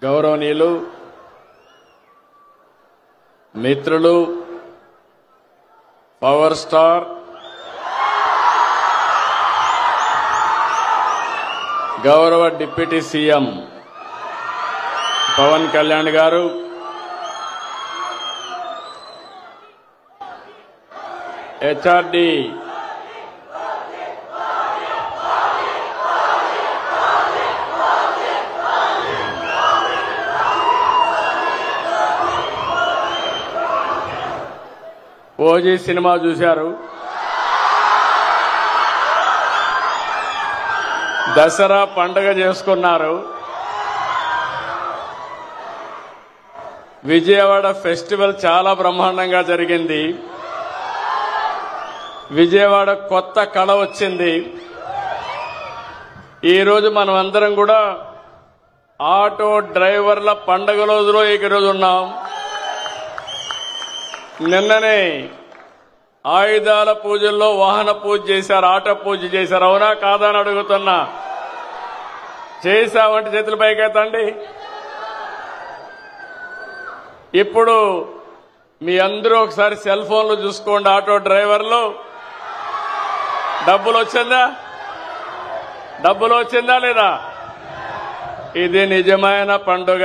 గౌరవనీయులు మిత్రులు power star గౌరవ డిప్యూటీ సీఎం పవన్ కళ్యాణ్ గారు, హెచ్ఆర్డి ఓజీ సినిమా చూశారు. దసరా పండుగ చేసుకున్నారు. విజయవాడ ఫెస్టివల్ చాలా బ్రహ్మాండంగా జరిగింది. విజయవాడ కొత్త కళ వచ్చింది. ఈరోజు మనం అందరం కూడా ఆటో డ్రైవర్ల పండుగ రోజులో ఈరోజు ఉన్నాం. నిన్ననే ఆయుధాల పూజల్లో వాహన పూజ చేశారు, ఆటో పూజ చేశారు. అవునా కాదా అని అడుగుతున్నా. చేశామంటే చేతుల పైకెత్తండి. ఇప్పుడు మీ అందరూ ఒకసారి సెల్ ఫోన్లు చూసుకోండి. ఆటో డ్రైవర్లు డబ్బులు వచ్చిందా లేదా? ఇది నిజమైన పండుగ.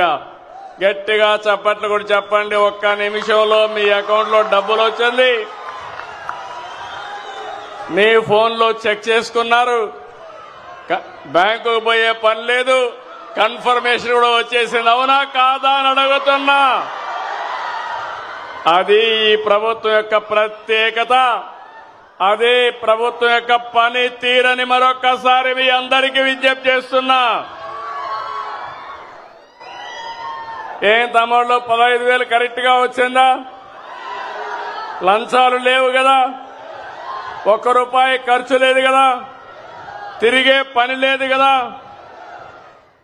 గట్టిగా చప్పట్లు కూడా చెప్పండి. ఒక్క నిమిషంలో మీ అకౌంట్లో డబ్బులు వచ్చింది. మీ ఫోన్లో చెక్ చేసుకున్నారు. బ్యాంకుకు పోయే పని లేదు. కన్ఫర్మేషన్ కూడా వచ్చేసింది. అవునా కాదా అని అడుగుతున్నా. అది ఈ ప్రభుత్వం యొక్క ప్రత్యేకత. అదే ప్రభుత్వం యొక్క పని తీరని మరొక్కసారి మీ అందరికీ విజ్ఞప్తి చేస్తున్నా. ఏం తమ్ముళ్ళు 15,000 కరెక్ట్ గా వచ్చిందా? లంచాలు లేవు కదా, ₹1 ఖర్చు లేదు కదా, తిరిగే పని లేదు కదా.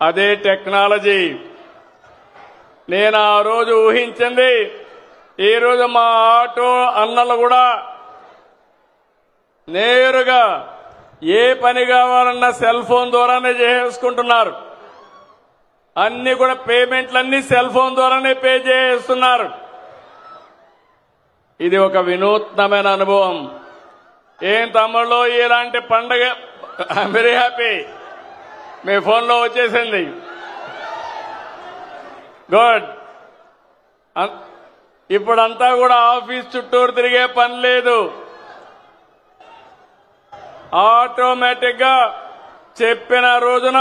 అదే టెక్నాలజీ. నేను ఆ రోజు ఊహించింది. ఈ రోజు మా ఆటో అన్నలు కూడా నేరుగా ఏ పని కావాలన్నా సెల్ ఫోన్ ద్వారానే చేసుకుంటున్నారు. అన్ని కూడా పేమెంట్లన్నీ సెల్ ఫోన్ ద్వారానే పే చేస్తున్నారు. ఇది ఒక వినూత్నమైన అనుభవం. ఏం తమ్ముళ్ళు ఇలాంటి పండగ? I'm very happy. మీ ఫోన్లో వచ్చేసింది. గుడ్. ఇప్పుడంతా కూడా ఆఫీస్ చుట్టూరు తిరిగే పని లేదు. ఆటోమేటిక్ గా చెప్పిన రోజున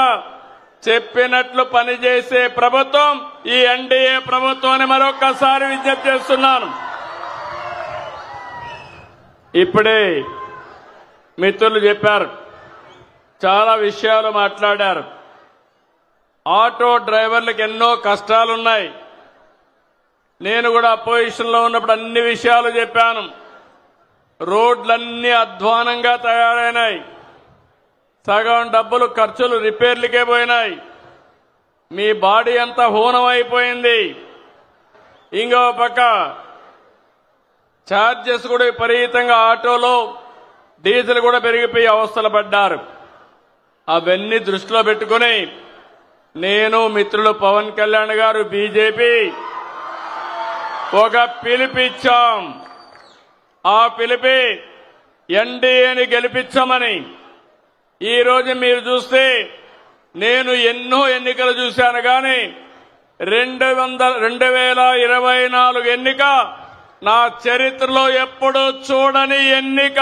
చెప్పినట్లు పనిచేసే ప్రభుత్వం ఈ ఎన్డీఏ ప్రభుత్వం అని మరొక్కసారి విజ్ఞప్తి చేస్తున్నాను. ఇప్పుడే మిత్రులు చెప్పారు, చాలా విషయాలు మాట్లాడారు. ఆటో డ్రైవర్లకు ఎన్నో కష్టాలున్నాయి. నేను కూడా అపోజిషన్ లో ఉన్నప్పుడు అన్ని విషయాలు చెప్పాను. రోడ్లన్నీ అధ్వానంగా తయారైనాయి. సగం డబ్బులు ఖర్చులు రిపేర్లకే పోయినాయి. మీ బాడీ అంతా హూనం అయిపోయింది. ఇంకో పక్క ఛార్జెస్ కూడా విపరీతంగా, ఆటోలో డీజిల్ కూడా పెరిగిపోయి అవస్థలు పడ్డారు. అవన్నీ దృష్టిలో పెట్టుకుని నేను మిత్రులు పవన్ కళ్యాణ్ గారు బీజేపీ ఒక పిలుపిచ్చాం. ఆ పిలిపి ఎన్డీఏని గెలిపించమని. ఈ రోజు మీరు చూస్తే నేను ఎన్నో ఎన్నికలు చూశాను, కానీ 2024 ఎన్నిక నా చరిత్రలో ఎప్పుడూ చూడని ఎన్నిక.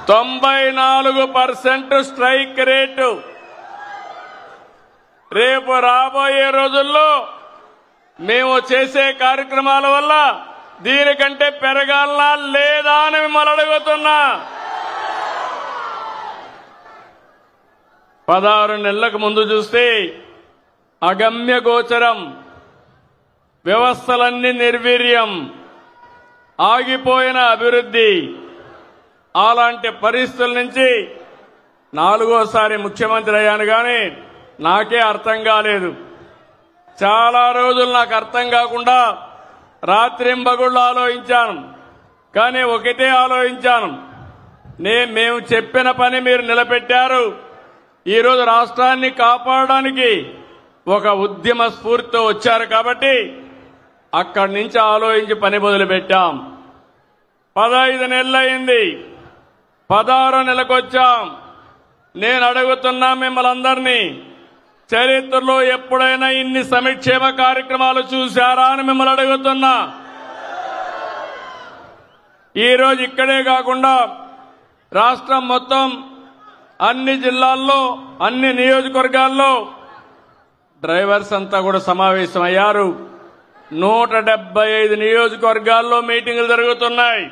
94% స్ట్రైక్ రేటు. రేపు రాబోయే రోజుల్లో మేము చేసే కార్యక్రమాల వల్ల దీనికంటే పెరగాలనా లేదా అని మిమ్మల్ని అడుగుతున్నా. 16 నెలలకు ముందు చూస్తే అగమ్య గోచరం, వ్యవస్థలన్నీ నిర్వీర్యం, ఆగిపోయిన అభివృద్ధి. అలాంటి పరిస్థితుల నుంచి 4వసారి ముఖ్యమంత్రి అయ్యాను, కానీ నాకే అర్థం కాలేదు. చాలా రోజులు నాకు అర్థం కాకుండా రాత్రింబగుళ్ళు ఆలోచించాను. కానీ ఒకటే ఆలోచించాను, మేము చెప్పిన పని మీరు నిలబెట్టారు. ఈరోజు రాష్ట్రాన్ని కాపాడడానికి ఒక ఉద్యమ స్ఫూర్తితో వచ్చారు కాబట్టి అక్కడి నుంచి ఆలోచించి పని మొదలుపెట్టాం. 15 నెలలైంది, 16 నెలకొచ్చాం. నేను అడుగుతున్నా మిమ్మల్ని అందరినీ, చరిత్రలో ఎప్పుడైనా ఇన్ని సంక్షేమ కార్యక్రమాలు చూశారా అని మిమ్మల్ని అడుగుతున్నా. ఈరోజు ఇక్కడే కాకుండా రాష్ట్రం మొత్తం అన్ని జిల్లాల్లో, అన్ని నియోజకవర్గాల్లో డ్రైవర్స్ అంతా కూడా సమావేశమయ్యారు. 175 నియోజకవర్గాల్లో మీటింగులు జరుగుతున్నాయి.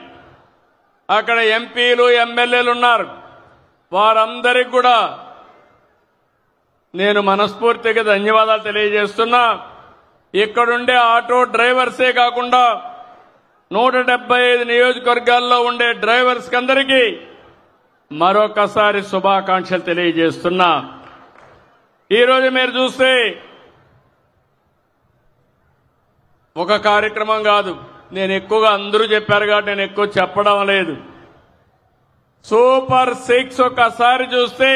అక్కడ ఎంపీలు, ఎమ్మెల్యేలు ఉన్నారు. వారందరికీ కూడా నేను మనస్ఫూర్తిగా ధన్యవాదాలు తెలియజేస్తున్నా. ఇక్కడుండే ఆటో డ్రైవర్సే కాకుండా 175 నియోజకవర్గాల్లో ఉండే డ్రైవర్స్ అందరికీ మరొకసారి శుభాకాంక్షలు తెలియజేస్తున్నా. ఈరోజు మీరు చూస్తే ఒక కార్యక్రమం కాదు, నేను ఎక్కువగా అందరూ చెప్పారు కాబట్టి నేను ఎక్కువ చెప్పడం లేదు. సూపర్ 6 ఒకసారి చూస్తే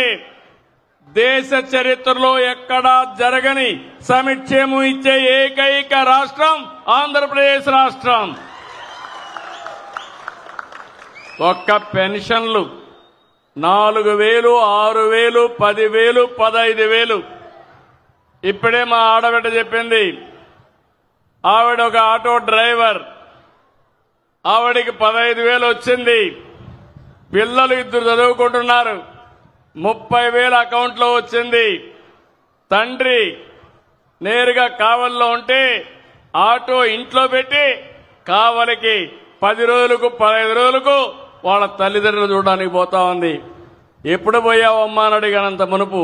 దేశ చరిత్రలో ఎక్కడా జరగని సంక్షేమం ఇచ్చే ఏకైక రాష్ట్రం ఆంధ్రప్రదేశ్ రాష్ట్రం. ఒక్క పెన్షన్లు 4,000, 6,000, 10,000, 15,000. ఇప్పుడే మా ఆడబిడ్డ చెప్పింది, ఆవిడ ఒక ఆటో డ్రైవర్, ఆవిడికి 15,000 వచ్చింది. పిల్లలు 2 చదువుకుంటున్నారు, 30,000 అకౌంట్లో వచ్చింది. తండ్రి నేరుగా కావలిలో ఉంటే ఆటో ఇంట్లో పెట్టి కావలికి 10 రోజులకు 15 రోజులకు వాళ్ళ తల్లిదండ్రులు చూడడానికి పోతా ఉంది. ఎప్పుడు పోయావమ్మా అని అడిగానంత మునుపు,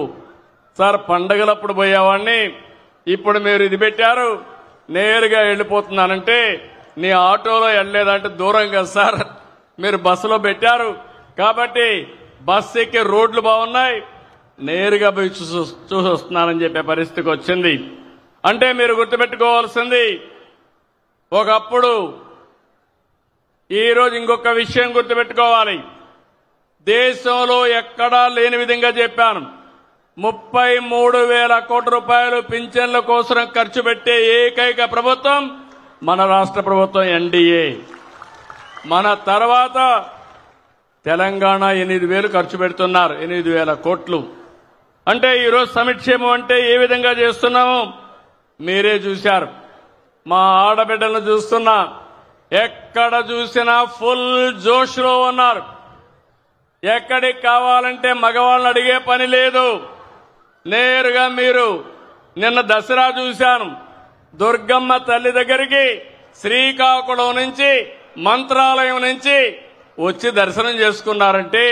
సార్ పండగలప్పుడు పోయావాడిని, ఇప్పుడు మీరు ఇది పెట్టారు నేరుగా వెళ్ళిపోతున్నానంటే, నీ ఆటోలో వెళ్ళలేదంటే దూరం కదా సార్, మీరు బస్సులో పెట్టారు కాబట్టి బస్సు ఎక్కే రోడ్లు బాగున్నాయి, నేరుగా పోయి చూసి వస్తున్నానని చెప్పే పరిస్థితికి వచ్చింది. అంటే మీరు గుర్తుపెట్టుకోవాల్సింది, ఒకప్పుడు ఈరోజు ఇంకొక విషయం గుర్తుపెట్టుకోవాలి. దేశంలో ఎక్కడా లేని విధంగా చెప్పాను, 33,000 కోట్ల రూపాయలు పింఛన్ల కోసం ఖర్చు పెట్టే ఏకైక ప్రభుత్వం మన రాష్ట్ర ప్రభుత్వం ఎన్డీఏ. మన తర్వాత తెలంగాణ 8,000 ఖర్చు పెడుతున్నారు, 8,000 కోట్లు. అంటే ఈరోజు సంక్షేమం అంటే ఏ విధంగా చేస్తున్నామో మీరే చూశారు. మా ఆడబిడ్డలను చూస్తున్నా, ఎక్కడ చూసినా ఫుల్ జోష్లో ఉన్నారు. ఎక్కడికి కావాలంటే మగవాళ్ళని అడిగే పని లేదు. నేరుగా మీరు నిన్న దసరా చూశాను, దుర్గమ్మ తల్లి దగ్గరికి శ్రీకాకుళం నుంచి, మంత్రాలయం నుంచి వచ్చి దర్శనం చేసుకున్నారంటే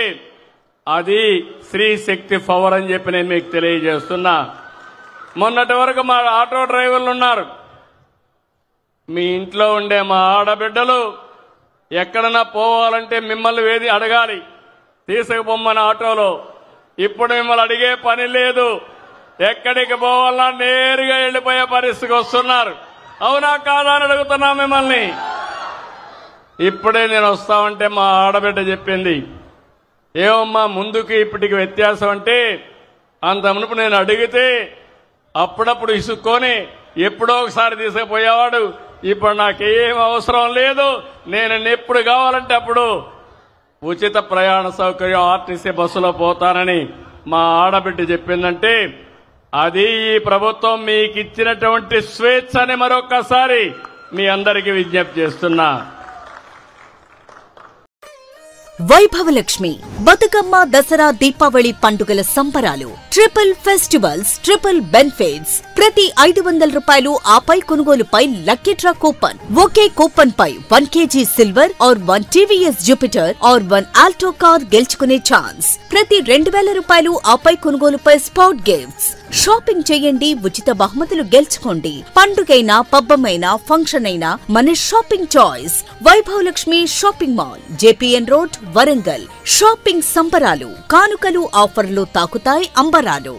అది స్త్రీ శక్తి పవర్ అని చెప్పి నేను మీకు తెలియజేస్తున్నా. మొన్నటి వరకు మా ఆటో డ్రైవర్లు ఉన్నారు, మీ ఇంట్లో ఉండే మా ఆడబిడ్డలు ఎక్కడన్నా పోవాలంటే మిమ్మల్ని వేది అడగాలి, తీసుకుపోమ్మని ఆటోలో. ఇప్పుడు మిమ్మల్ని అడిగే పని లేదు, ఎక్కడికి పోవాలన్నా నేరుగా వెళ్లిపోయే పరిస్థితికి వస్తున్నారు. అవునా కాదా అని అడుగుతున్నా మిమ్మల్ని. ఇప్పుడే నేను వస్తామంటే మా ఆడబిడ్డ చెప్పింది, ఏమమ్మా ముందుకి ఇప్పటికి వ్యత్యాసం అంటే, అంత మునుపు నేను అడిగితే అప్పుడప్పుడు ఇసుక్కొని ఎప్పుడో ఒకసారి తీసుకుపోయేవాడు, ఇప్పుడు నాకేం అవసరం లేదు, నేను ఎప్పుడు కావాలంటే అప్పుడు ఉచిత ప్రయాణ సౌకర్యం ఆర్టీసీ బస్సులో పోతానని మా ఆడబిడ్డ చెప్పిందంటే అది ఈ ప్రభుత్వం మీకు ఇచ్చినటువంటి స్వేచ్ఛ అని మరొకసారి మీ అందరికీ విజ్ఞప్తి చేస్తున్నా. వైభవలక్ష్మి బతుకమ్మ దసరా దీపావళి పండుగల సంబరాలు, ట్రిపుల్ ఫెస్టివల్స్, ట్రిపుల్ బెనిఫిట్స్. ప్రతి 500 రూపాయలు ఆపై కొనుగోలుపై లక్కీ డ్రా కూపన్. ఒకే కూపన్ పై 1 kg silver or 1 TVS Jupiter or 1 Alto car గెలుచుకునే ఛాన్స్. ప్రతి 2,000 రూపాయలు ఆపై కొనుగోలుపై స్పాట్ గిఫ్ట్స్. షాపింగ్ చేయండి, ఉచిత బహుమతులు గెలుచుకోండి. పండుగైనా, పబ్బమైనా, ఫంక్షన్ అయినా మన shopping choice Vaibhav Lakshmi shopping mall, JPN road, Warangal. Shopping సంబరాలు, కానుకలు, ఆఫర్లు తాకుతాయి అంబరాలు.